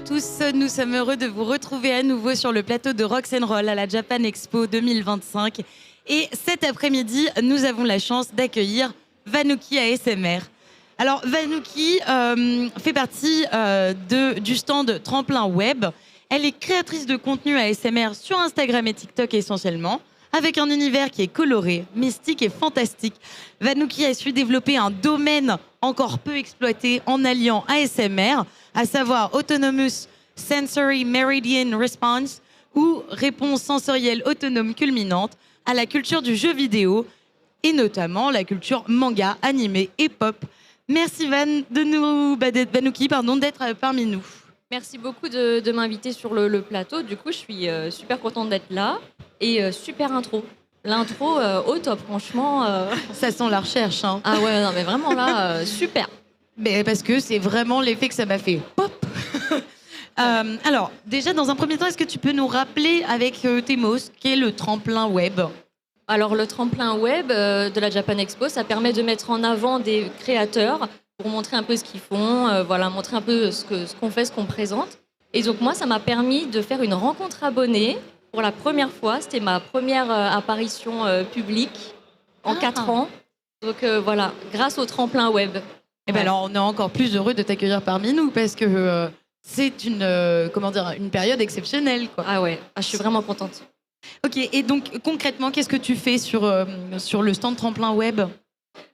tous, nous sommes heureux de vous retrouver à nouveau sur le plateau de Rock'n'Roll à la Japan Expo 2025. Et cet après-midi, nous avons la chance d'accueillir Vanouki ASMR. Alors Vanouki fait partie du stand Tremplin Web. Elle est créatrice de contenu ASMR sur Instagram et TikTok essentiellement, avec un univers qui est coloré, mystique et fantastique. Vanouki a su développer un domaine encore peu exploité en alliant ASMR, à savoir Autonomous Sensory Meridian Response ou réponse sensorielle autonome culminante à la culture du jeu vidéo et notamment la culture manga, animé et pop. Merci Vanouki d'être parmi nous. Merci beaucoup de m'inviter sur le plateau. Du coup, je suis super contente d'être là et super intro. L'intro au top, franchement. Ça sent la recherche. Hein. Ah ouais, non, mais vraiment là, super. Mais parce que c'est vraiment l'effet que ça m'a fait. Pop. Alors, déjà, dans un premier temps, est-ce que tu peux nous rappeler avec tes mots ce qu'est le tremplin web ? Alors, le tremplin web de la Japan Expo, ça permet de mettre en avant des créateurs pour montrer un peu ce qu'ils font, montrer un peu ce qu'on fait, ce qu'on présente. Et donc, moi, ça m'a permis de faire une rencontre abonnée pour la première fois. C'était ma première apparition publique en 4 ans. Donc, voilà, grâce au tremplin web. Eh ben alors, on est encore plus heureux de t'accueillir parmi nous parce que c'est une période exceptionnelle, quoi. Ah ouais, je suis vraiment contente. Ok, et donc concrètement, qu'est-ce que tu fais sur le stand Tremplin Web ?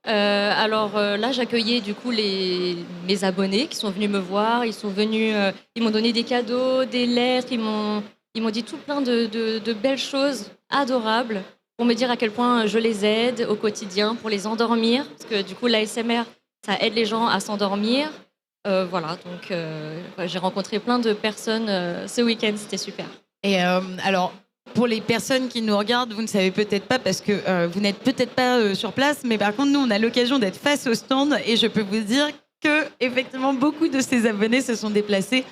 Là, j'accueillais du coup mes abonnés qui sont venus me voir. Ils sont venus, ils m'ont donné des cadeaux, des lettres. Ils m'ont dit tout plein de belles choses adorables pour me dire à quel point je les aide au quotidien pour les endormir. Parce que du coup, l'ASMR, ça aide les gens à s'endormir. J'ai rencontré plein de personnes ce week-end. C'était super. Et alors, pour les personnes qui nous regardent, vous ne savez peut-être pas parce que vous n'êtes peut-être pas sur place, mais par contre, nous, on a l'occasion d'être face au stand et je peux vous dire que effectivement, beaucoup de ces abonnés se sont déplacés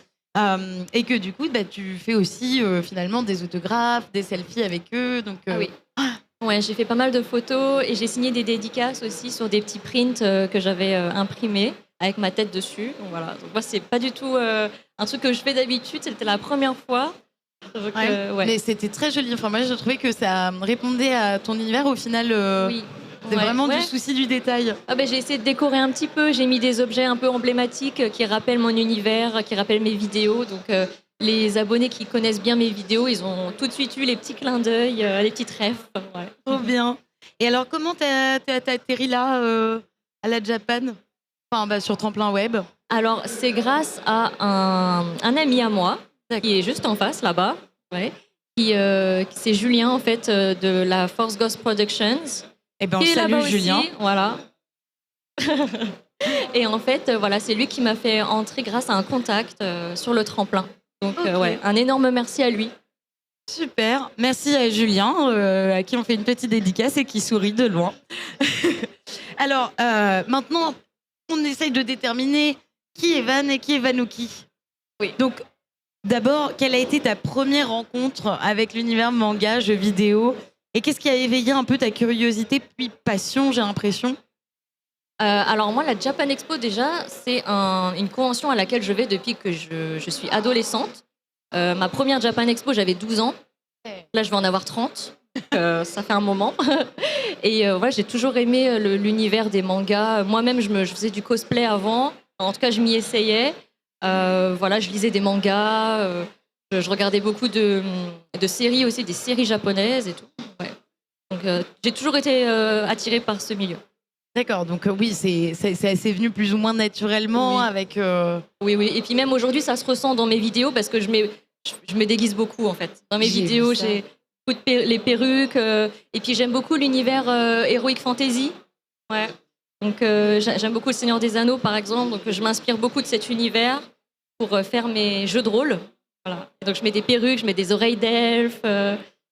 et que du coup, tu fais aussi finalement des autographes, des selfies avec eux. Donc, oui. Ouais, j'ai fait pas mal de photos et j'ai signé des dédicaces aussi sur des petits prints que j'avais imprimés avec ma tête dessus. Donc, voilà. Donc, moi, c'est pas du tout un truc que je fais d'habitude. C'était la première fois. Donc, Mais c'était très joli. Enfin, moi, je trouvais que ça répondait à ton univers. Au final, oui. C'est vraiment du souci du détail. J'ai essayé de décorer un petit peu. J'ai mis des objets un peu emblématiques qui rappellent mon univers, qui rappellent mes vidéos. Donc, les abonnés qui connaissent bien mes vidéos, ils ont tout de suite eu les petits clins d'œil, les petites refs. Ouais. Trop bien. Et alors, comment t'as atterri là, à la Japan ? Enfin, sur Tremplin Web. Alors, c'est grâce à un ami à moi, qui est juste en face, là-bas. Ouais. C'est Julien, en fait, de la Force Ghost Productions. Eh ben, salut Julien. Aussi, voilà. Et en fait, c'est lui qui m'a fait entrer grâce à un contact sur le tremplin. Donc, un énorme merci à lui. Super. Merci à Julien, à qui on fait une petite dédicace et qui sourit de loin. Alors, maintenant, on essaye de déterminer qui est Van et qui est Vanouki. Oui. Donc, d'abord, quelle a été ta première rencontre avec l'univers manga, jeux vidéo ? Et qu'est-ce qui a éveillé un peu ta curiosité puis passion, j'ai l'impression ? Alors moi, la Japan Expo, déjà, c'est une convention à laquelle je vais depuis que je suis adolescente. Ma première Japan Expo, j'avais 12 ans. Là, je vais en avoir 30. Ça fait un moment. Et j'ai toujours aimé l'univers des mangas. Moi-même, je faisais du cosplay avant. En tout cas, je m'y essayais. Je lisais des mangas. Je regardais beaucoup de séries aussi, des séries japonaises et tout. Ouais. Donc, j'ai toujours été attirée par ce milieu. D'accord, donc oui, c'est venu plus ou moins naturellement avec... Oui, et puis même aujourd'hui, ça se ressent dans mes vidéos parce que je me déguise beaucoup, en fait. Dans mes vidéos, j'ai les perruques et puis j'aime beaucoup l'univers Heroic Fantasy. Ouais. Donc j'aime beaucoup Le Seigneur des Anneaux, par exemple. Donc je m'inspire beaucoup de cet univers pour faire mes jeux de rôle. Voilà. Et donc je mets des perruques, je mets des oreilles d'elfe.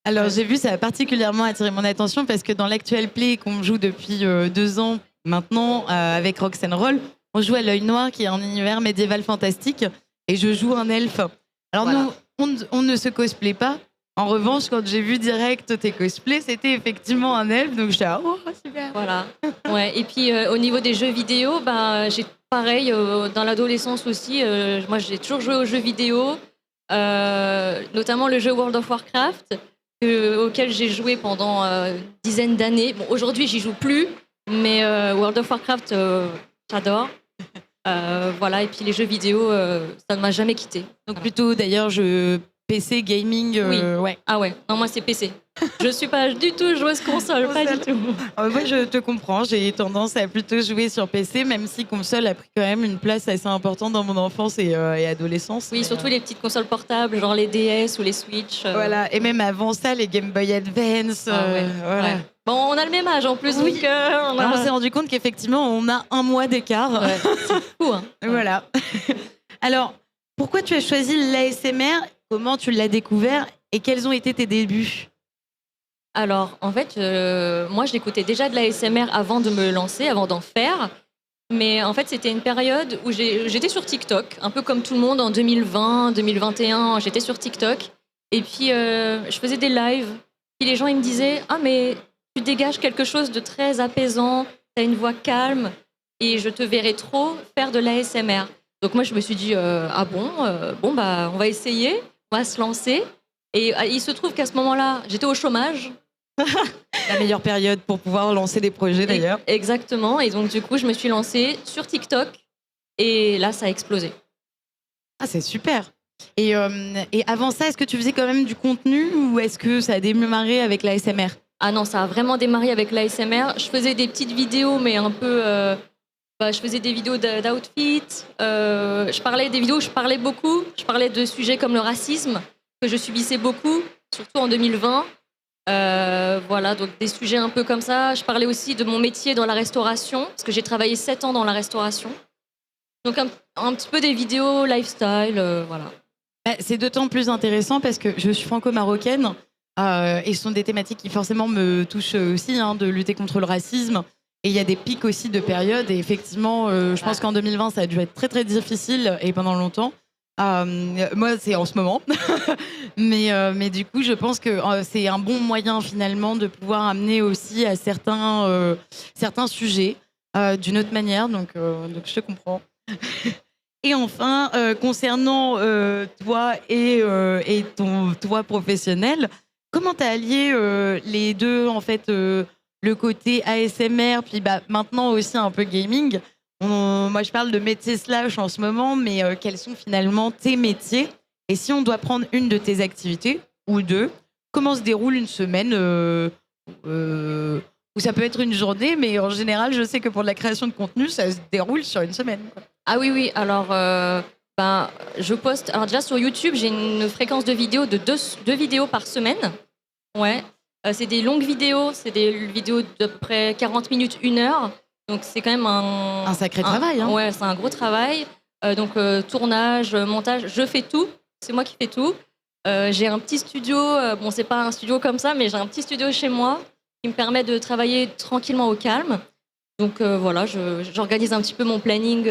Alors j'ai vu, ça a particulièrement attiré mon attention parce que dans l'actuel play qu'on joue depuis 2 ans maintenant avec Rock'n'Roll, on joue à l'œil noir qui est un univers médiéval fantastique et je joue un elfe. Alors nous, on ne se cosplay pas. En revanche, quand j'ai vu direct tes cosplays, c'était effectivement un elfe, donc j'étais oh super. Voilà. Ouais. Et puis au niveau des jeux vidéo, j'ai pareil dans l'adolescence aussi. Moi, j'ai toujours joué aux jeux vidéo, notamment le jeu World of Warcraft, auquel j'ai joué pendant une dizaine d'années. Bon, aujourd'hui, j'y joue plus, mais World of Warcraft, j'adore. Voilà. Et puis les jeux vidéo, ça ne m'a jamais quitté. Donc plutôt d'ailleurs, PC gaming. Oui. Ouais. Ah ouais. Non, moi c'est PC. Je suis pas du tout joueuse console, pas du tout. Moi, je te comprends. J'ai tendance à plutôt jouer sur PC, même si console a pris quand même une place assez importante dans mon enfance et adolescence. Oui, surtout les petites consoles portables, genre les DS ou les Switch. Voilà. Et même avant ça, les Game Boy Advance. Voilà. Ouais. Bon, on a le même âge en plus, Oui. donc On s'est rendu compte qu'effectivement, on a un mois d'écart. Ouais, c'est fou, hein. Voilà. Alors, pourquoi tu as choisi l'ASMR? Comment tu l'as découvert et quels ont été tes débuts? Alors, en fait, moi, j'écoutais déjà de l'ASMR avant de me lancer, avant d'en faire. Mais en fait, c'était une période où j'étais sur TikTok, un peu comme tout le monde en 2020, 2021, j'étais sur TikTok. Et puis, je faisais des lives. Puis les gens, ils me disaient « Ah, mais tu dégages quelque chose de très apaisant, tu as une voix calme et je te verrais trop faire de l'ASMR. » Donc moi, je me suis dit « Ah bon, on va essayer, on va se lancer. » Et il se trouve qu'à ce moment-là, j'étais au chômage. La meilleure période pour pouvoir lancer des projets d'ailleurs. Exactement. Et donc, du coup, je me suis lancée sur TikTok. Et là, ça a explosé. Ah, c'est super. Et avant ça, est-ce que tu faisais quand même du contenu ou est-ce que ça a démarré avec l'ASMR? Ah non, ça a vraiment démarré avec l'ASMR. Je faisais des petites vidéos, mais un peu... je faisais des vidéos d'outfit. Je parlais beaucoup. Je parlais de sujets comme le racisme, que je subissais beaucoup, surtout en 2020. Voilà, donc des sujets un peu comme ça. Je parlais aussi de mon métier dans la restauration, parce que j'ai travaillé 7 ans dans la restauration. Donc un petit peu des vidéos lifestyle, voilà. C'est d'autant plus intéressant parce que je suis franco-marocaine et ce sont des thématiques qui forcément me touchent aussi, de lutter contre le racisme. Et il y a des pics aussi de période. Et effectivement, je pense qu'en 2020, ça a dû être très très difficile et pendant longtemps. Moi, c'est en ce moment. mais du coup, je pense que c'est un bon moyen finalement de pouvoir amener aussi à certains sujets d'une autre manière. Donc je te comprends. Et enfin, concernant toi et ton toi professionnel, comment tu as allié les deux, en fait, le côté ASMR, puis maintenant aussi un peu gaming? Moi, je parle de métier slash en ce moment, mais quels sont finalement tes métiers? Et si on doit prendre une de tes activités, ou deux, comment se déroule une semaine ou ça peut être une journée, mais en général, je sais que pour de la création de contenu, ça se déroule sur une semaine, quoi. Ah oui, alors je poste... Alors déjà sur YouTube, j'ai une fréquence de vidéos de deux vidéos par semaine. Ouais. C'est des longues vidéos, c'est des vidéos d'à peu près 40 minutes, 1 heure. Donc c'est quand même un sacré travail. Ouais, c'est un gros travail. Donc tournage, montage, je fais tout. C'est moi qui fais tout. J'ai un petit studio, bon c'est pas un studio comme ça, mais j'ai un petit studio chez moi qui me permet de travailler tranquillement au calme. Donc voilà, j'organise un petit peu mon planning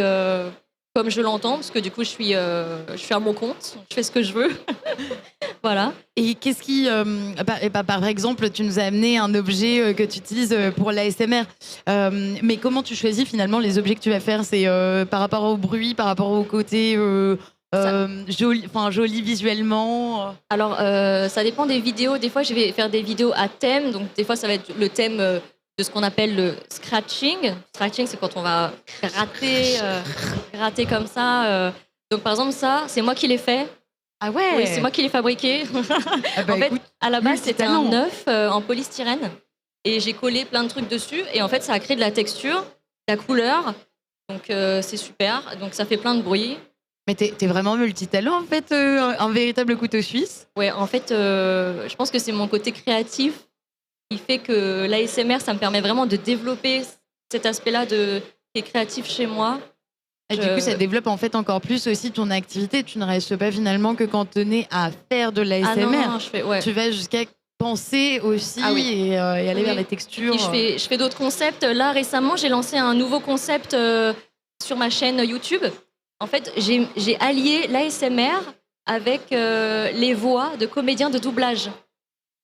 comme je l'entends, parce que du coup je suis à mon compte, je fais ce que je veux. Voilà. Et qu'est-ce qui, par exemple, tu nous as amené un objet que tu utilises pour l'ASMR, mais comment tu choisis finalement les objets que tu vas faire? C'est par rapport au bruit, par rapport au côté joli visuellement? Alors, ça dépend des vidéos. Des fois, je vais faire des vidéos à thème. Donc, des fois, ça va être le thème de ce qu'on appelle le scratching. Scratching, c'est quand on va gratter comme ça. Donc, par exemple, ça, c'est moi qui l'ai fait. Ah ouais? Oui, c'est moi qui l'ai fabriqué. En fait, à la base, c'était un œuf en polystyrène. Et j'ai collé plein de trucs dessus. Et en fait, ça a créé de la texture, de la couleur. Donc, c'est super. Donc, ça fait plein de bruit. Mais t'es vraiment multitalent, en fait, un véritable couteau suisse. Ouais, en fait, je pense que c'est mon côté créatif qui fait que l'ASMR, ça me permet vraiment de développer cet aspect-là qui est créatif chez moi. Et du coup, ça développe en fait encore plus aussi ton activité. Tu ne restes pas finalement que cantonné à faire de l'ASMR. Ah non, ouais. Tu vas jusqu'à penser aussi et aller vers les textures. Et je fais d'autres concepts. Là, récemment, j'ai lancé un nouveau concept sur ma chaîne YouTube. En fait, j'ai allié l'ASMR avec les voix de comédiens de doublage.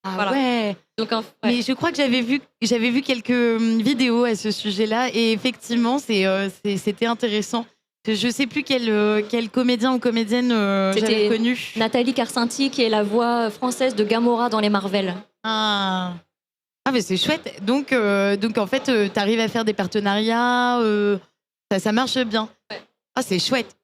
Ah Voilà. ouais. Donc, Mais je crois que j'avais vu quelques vidéos à ce sujet-là et effectivement, c'était intéressant. Je sais plus quel comédien ou comédienne j'avais c'était connu. Nathalie Carcinti qui est la voix française de Gamora dans les Marvel. Ah. Ah, mais c'est chouette. Donc en fait, tu arrives à faire des partenariats, ça marche bien. Ouais. Ah, c'est chouette.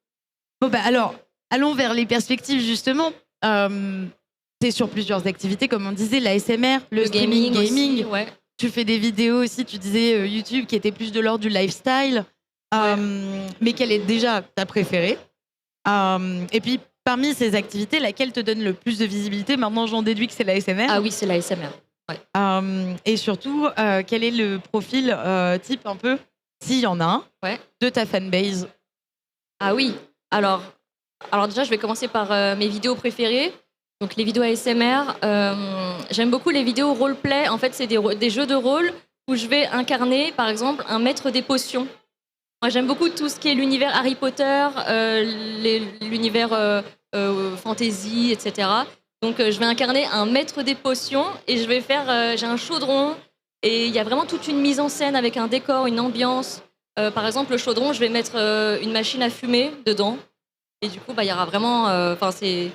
Bon, bah alors, allons vers les perspectives, justement. Tu es sur plusieurs activités, comme on disait, la SMR, le streaming gaming. Aussi, ouais. Tu fais des vidéos aussi, tu disais YouTube, qui était plus de l'ordre du lifestyle. Mais quelle est déjà ta préférée? Et puis, parmi ces activités, laquelle te donne le plus de visibilité? Maintenant, j'en déduis que c'est la SMR. Ah oui, c'est la SMR. Et surtout, quel est le profil type un peu, s'il y en a un, de ta fanbase? Ah oui, alors déjà, je vais commencer par mes vidéos préférées. Donc les vidéos ASMR, j'aime beaucoup les vidéos roleplay. En fait, c'est des jeux de rôle où je vais incarner, par exemple, un maître des potions. Moi, j'aime beaucoup tout ce qui est l'univers Harry Potter, l'univers fantasy, etc. Donc, je vais incarner un maître des potions et je vais faire. J'ai un chaudron et il y a vraiment toute une mise en scène avec un décor, une ambiance. Par exemple, le chaudron, je vais mettre une machine à fumer dedans et du coup, il y aura vraiment. Enfin, c'est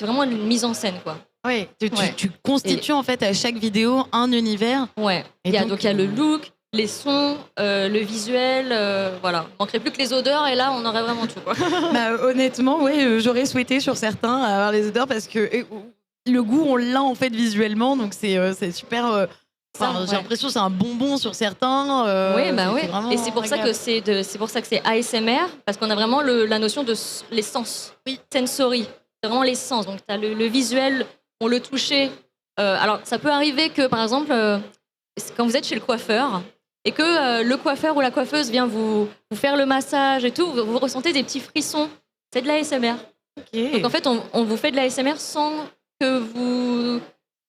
vraiment une mise en scène, quoi. Oui, tu constitues en fait à chaque vidéo un univers. Ouais. Et Donc il y a le look, les sons, le visuel, voilà. Il manquerait plus que les odeurs et là on aurait vraiment tout, quoi. Bah, honnêtement, ouais, j'aurais souhaité sur certains avoir les odeurs parce que le goût on l'a en fait visuellement, donc c'est super. J'ai l'impression que c'est un bonbon sur certains. Oui, oui. Vraiment Et c'est pour ça que c'est pour ça que c'est ASMR parce qu'on a vraiment la notion de les sens. Oui. Sensory. C'est vraiment les sens. Donc tu as le visuel, on le toucher. Alors ça peut arriver que par exemple quand vous êtes chez le coiffeur et que le coiffeur ou la coiffeuse vient vous faire le massage et tout, vous ressentez des petits frissons. C'est de l'ASMR. Ok. Donc en fait, on vous fait de l'ASMR sans que vous...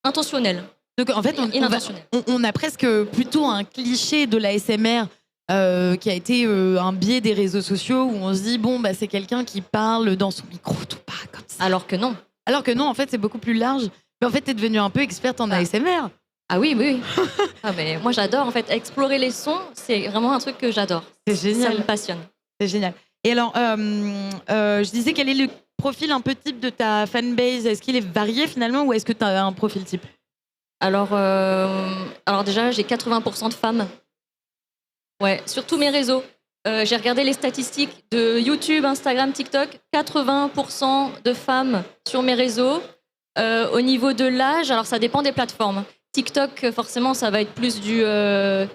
intentionnel. Donc en fait, on a presque plutôt un cliché de l'ASMR qui a été un biais des réseaux sociaux où on se dit, bon, bah, c'est quelqu'un qui parle dans son micro, tout pas comme ça. Alors que non. Alors que non, en fait, c'est beaucoup plus large. Mais en fait, tu es devenue un peu experte en ASMR. Ah oui, oui. Ah, mais moi, j'adore, en fait. Explorer les sons, c'est vraiment un truc que j'adore. C'est génial. Ça me passionne. C'est génial. Et alors, je disais, quel est le profil un peu type de ta fanbase? Est-ce qu'il est varié finalement ou est-ce que tu as un profil type? Alors déjà, j'ai 80% de femmes. Ouais, sur tous mes réseaux. J'ai regardé les statistiques de YouTube, Instagram, TikTok. 80% de femmes sur mes réseaux. Au niveau de l'âge, alors ça dépend des plateformes. TikTok, forcément, ça va être plus des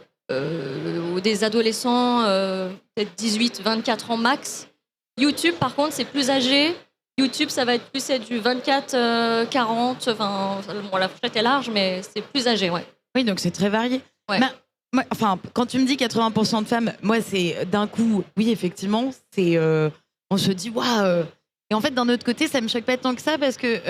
adolescents, peut-être 18, 24 ans max. YouTube, par contre, c'est plus âgé. YouTube, ça va être plus du 24, 40. Enfin, bon, la fourchette est large, mais c'est plus âgé, ouais. Oui, donc c'est très varié. Ouais. Enfin, quand tu me dis 80% de femmes, moi, c'est d'un coup, oui, effectivement, on se dit, waouh. Et en fait, d'un autre côté, ça me choque pas tant que ça parce que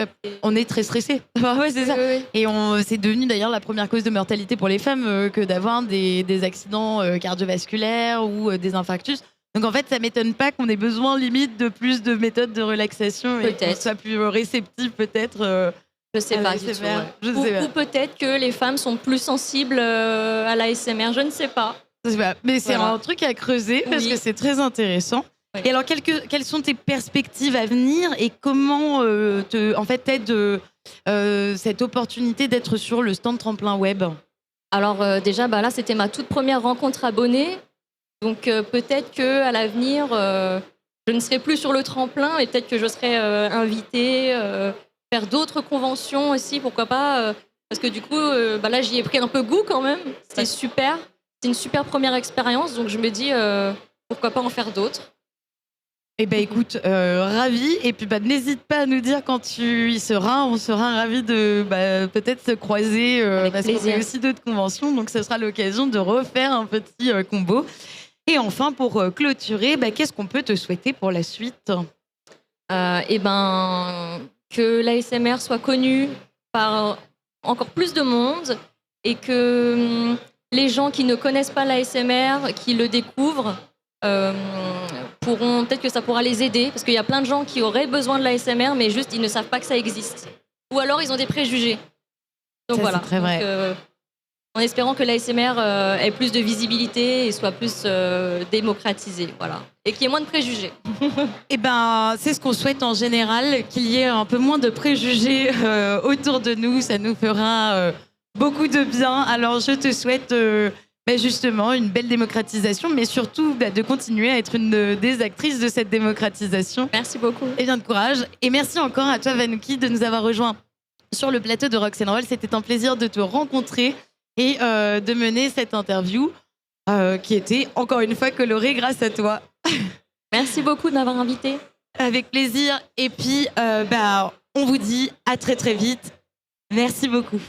on est très stressé. Ouais, c'est ça. Oui. Et c'est devenu d'ailleurs la première cause de mortalité pour les femmes que d'avoir des accidents cardiovasculaires ou des infarctus. Donc en fait, ça m'étonne pas qu'on ait besoin limite de plus de méthodes de relaxation et qu'on soit plus réceptif peut-être. Je sais pas du tout. Ou peut-être que les femmes sont plus sensibles à l'ASMR, je ne sais pas. Mais c'est un truc à creuser parce que c'est très intéressant. Oui. Et alors, quelles sont tes perspectives à venir et comment t'aide cette opportunité d'être sur le stand Tremplin Web? Alors déjà, là, c'était ma toute première rencontre abonnée. Donc peut-être qu'à l'avenir, je ne serai plus sur le tremplin et peut-être que je serai invitée, faire d'autres conventions aussi, pourquoi pas. Parce que du coup, là, j'y ai pris un peu goût quand même. C'était super. C'est une super première expérience. Donc je me dis, pourquoi pas en faire d'autres. Eh ben écoute, ravi. Et puis n'hésite pas à nous dire quand tu y seras. On sera ravis de peut-être se croiser parce qu'on fait aussi d'autres conventions. Donc ce sera l'occasion de refaire un petit combo. Et enfin, pour clôturer, qu'est-ce qu'on peut te souhaiter pour la suite? Que l'ASMR soit connue par encore plus de monde et que les gens qui ne connaissent pas l'ASMR, qui le découvrent, peut-être que ça pourra les aider parce qu'il y a plein de gens qui auraient besoin de l'ASMR mais juste ils ne savent pas que ça existe. Ou alors ils ont des préjugés. Donc Ça, voilà. c'est très vrai. En espérant que l'ASMR ait plus de visibilité et soit plus démocratisé, voilà. Et qu'il y ait moins de préjugés. Eh ben, c'est ce qu'on souhaite en général, qu'il y ait un peu moins de préjugés autour de nous. Ça nous fera beaucoup de bien. Alors, je te souhaite justement une belle démocratisation, mais surtout de continuer à être une des actrices de cette démocratisation. Merci beaucoup. Et bien de courage. Et merci encore à toi, Vanouki, de nous avoir rejoints sur le plateau de Rock'n'Roll. C'était un plaisir de te rencontrer et de mener cette interview qui était encore une fois colorée grâce à toi. Merci beaucoup de m'avoir invitée. Avec plaisir. Et puis, on vous dit à très très vite. Merci beaucoup.